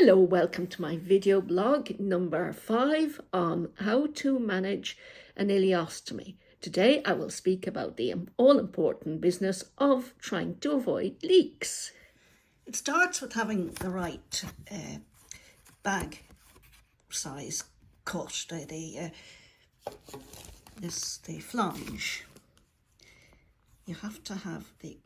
Hello, welcome to my video blog number 5 on how to manage an ileostomy. Today I will speak about the all-important business of trying to avoid leaks. It starts with having the right bag size cut, the flange. You have to have the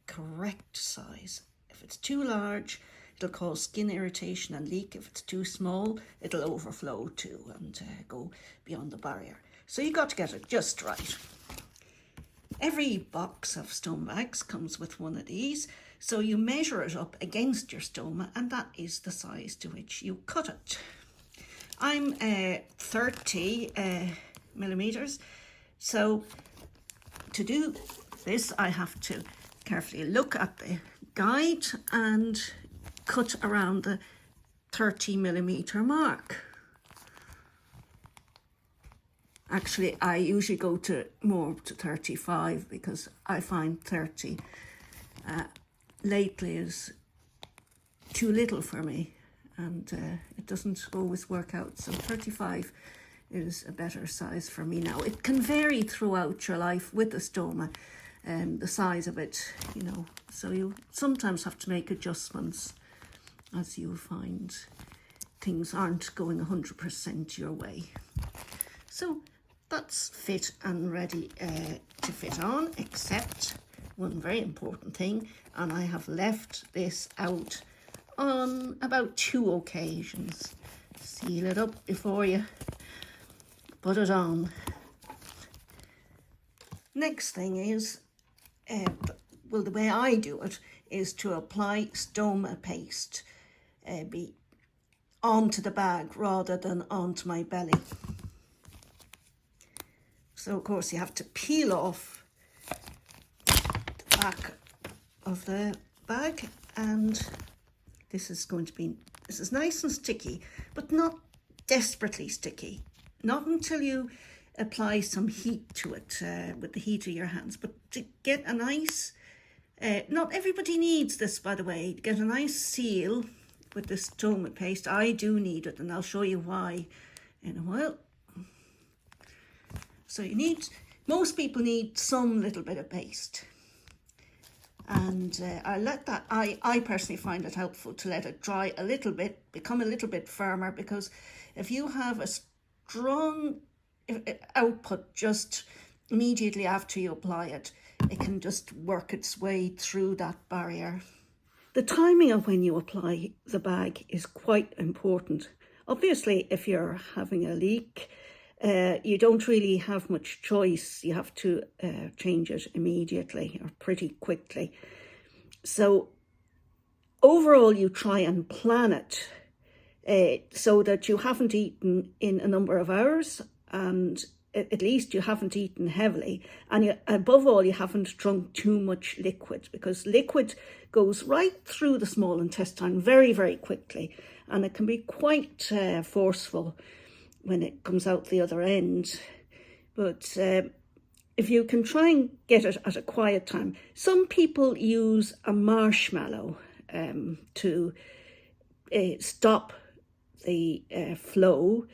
correct size. If it's too large, it'll cause skin irritation and leak. If it's too small, it'll overflow too and go beyond the barrier. So you got to get it just right. Every box of stoma bags comes with one of these. So you measure it up against your stoma, and that is the size to which you cut it. I'm 30 millimeters. So to do this, I have to carefully look at the guide and cut around the 30 millimeter mark. Actually, I usually go to more to 35 because I find 30 lately is too little for me, and it doesn't always work out. So 35 is a better size for me now. It can vary throughout your life with the stoma and the size of it, you know, so you sometimes have to make adjustments as you find things aren't going 100% your way. So that's fit and ready to fit on, except one very important thing, and I have left this out on about 2 occasions. Seal it up before you put it on. Next thing is, well, the way I do it is to apply stoma paste onto the bag rather than onto my belly. So of course you have to peel off the back of the bag, and this is nice and sticky, but not desperately sticky. Not until you apply some heat to it with the heat of your hands, but to get a nice, not everybody needs this, by the way, to get a nice seal with the stoma paste. I do need it, and I'll show you why in a while. So most people need some little bit of paste, and I personally find it helpful to let it dry a little bit, become a little bit firmer, because if you have a strong output just immediately after you apply it, it can just work its way through that barrier. The timing of when you apply the bag is quite important. Obviously, if you're having a leak, you don't really have much choice. You have to change it immediately or pretty quickly. So overall, you try and plan it so that you haven't eaten in a number of hours, and at least you haven't eaten heavily, and above all, you haven't drunk too much liquid, because liquid goes right through the small intestine very, very quickly, and it can be quite forceful when it comes out the other end. But if you can try and get it at a quiet time. Some people use a marshmallow to stop the flow,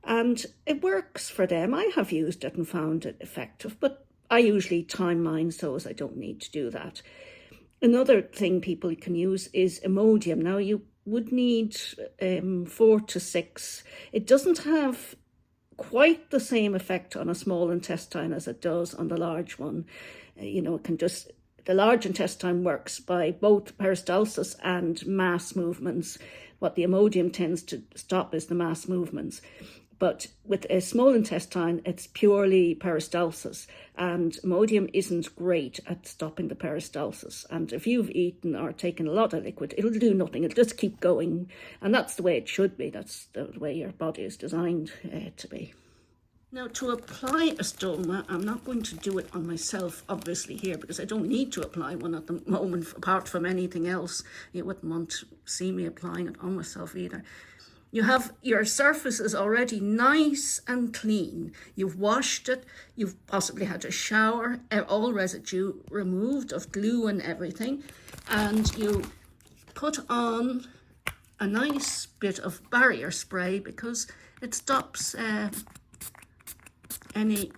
and it works for them. I have used it and found it effective, but I usually time mine so as I don't need to do that. Another thing people can use is Imodium. Now you would need 4 to 6. It doesn't have quite the same effect on a small intestine as it does on the large one. You know, the large intestine works by both peristalsis and mass movements. What the Imodium tends to stop is the mass movements. But with a small intestine, it's purely peristalsis, and Imodium isn't great at stopping the peristalsis. And if you've eaten or taken a lot of liquid, it'll do nothing. It'll just keep going. And that's the way it should be. That's the way your body is designed to be. Now, to apply a stoma, I'm not going to do it on myself, obviously, here, because I don't need to apply one at the moment, apart from anything else. You wouldn't want to see me applying it on myself either. You have your surface is already nice and clean. You've washed it. You've possibly had a shower, all residue removed of glue and everything. And you put on a nice bit of barrier spray because it stops any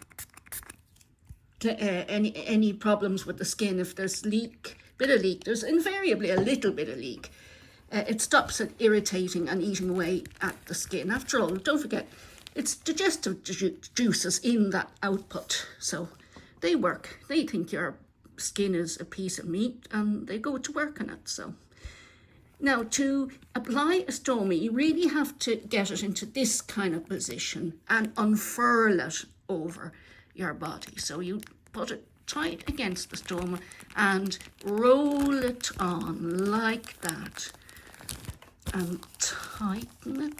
problems with the skin. If there's bit of leak, there's invariably a little bit of leak. It stops it irritating and eating away at the skin. After all, don't forget, it's digestive juices in that output, so they work. They think your skin is a piece of meat and they go to work on it. So now, to apply a stoma, you really have to get it into this kind of position and unfurl it over your body. So you put it tight against the stoma and roll it on like that and tighten it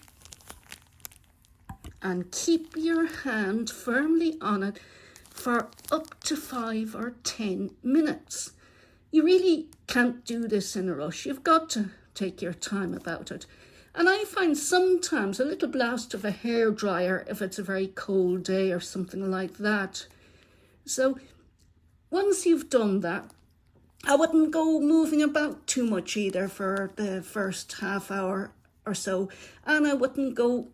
and keep your hand firmly on it for up to 5 or 10 minutes. You really can't do this in a rush. You've got to take your time about it. And I find sometimes a little blast of a hairdryer if it's a very cold day or something like that. So once you've done that, I wouldn't go moving about too much either for the first half hour or so. And I wouldn't go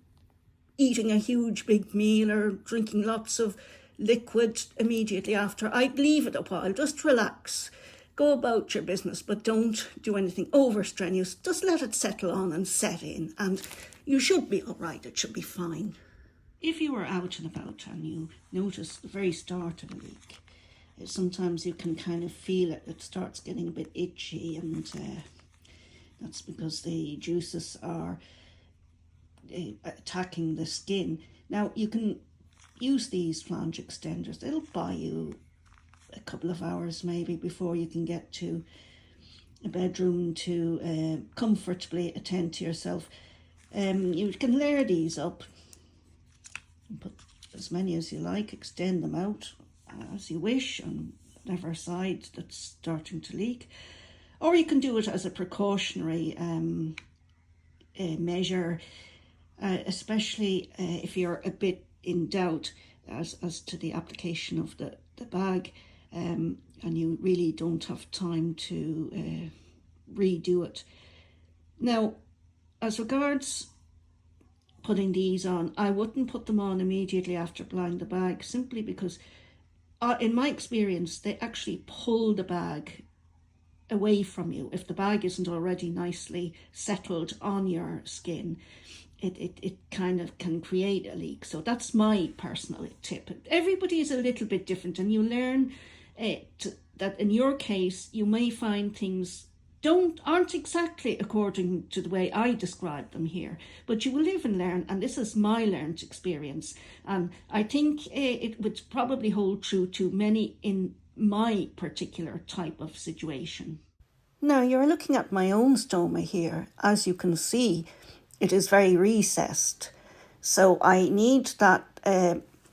eating a huge big meal or drinking lots of liquid immediately after. I'd leave it a while, just relax. Go about your business, but don't do anything overstrenuous. Just let it settle on and set in, and you should be all right. It should be fine. If you are out and about and you notice the very start of a leak, sometimes you can kind of feel it. It starts getting a bit itchy, and that's because the juices are attacking the skin. Now, you can use these flange extenders. They'll buy you a couple of hours maybe before you can get to a bedroom to comfortably attend to yourself. You can layer these up and put as many as you like, extend them out as you wish on whatever side that's starting to leak, or you can do it as a precautionary measure, especially if you're a bit in doubt as to the application of the bag, and you really don't have time to redo it. Now, as regards putting these on, I wouldn't put them on immediately after applying the bag, simply because in my experience they actually pull the bag away from you. If the bag isn't already nicely settled on your skin, it kind of can create a leak. So that's my personal tip. Everybody is a little bit different, and you learn that in your case you may find things aren't exactly according to the way I describe them here, but you will live and learn, and this is my learned experience, and I think it would probably hold true to many in my particular type of situation. Now, you're looking at my own stoma here. As you can see, it is very recessed, so I need that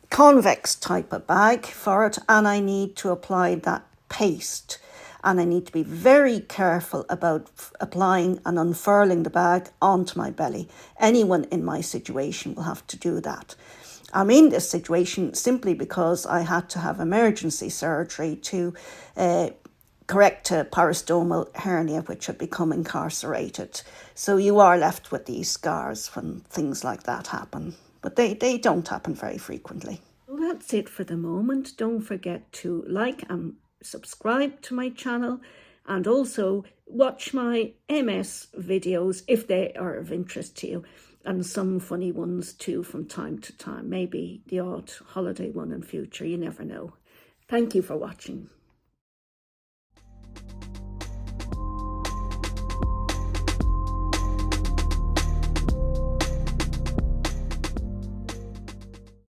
convex type of bag for it, and I need to apply that paste, and I need to be very careful about applying and unfurling the bag onto my belly. Anyone in my situation will have to do that. I'm in this situation simply because I had to have emergency surgery to correct a peristomal hernia which had become incarcerated. So you are left with these scars when things like that happen, but they don't happen very frequently. Well, that's it for the moment. Don't forget to like and subscribe to my channel, and also watch my MS videos if they are of interest to you, and some funny ones too from time to time, maybe the odd holiday one in future, you never know. Thank you for watching.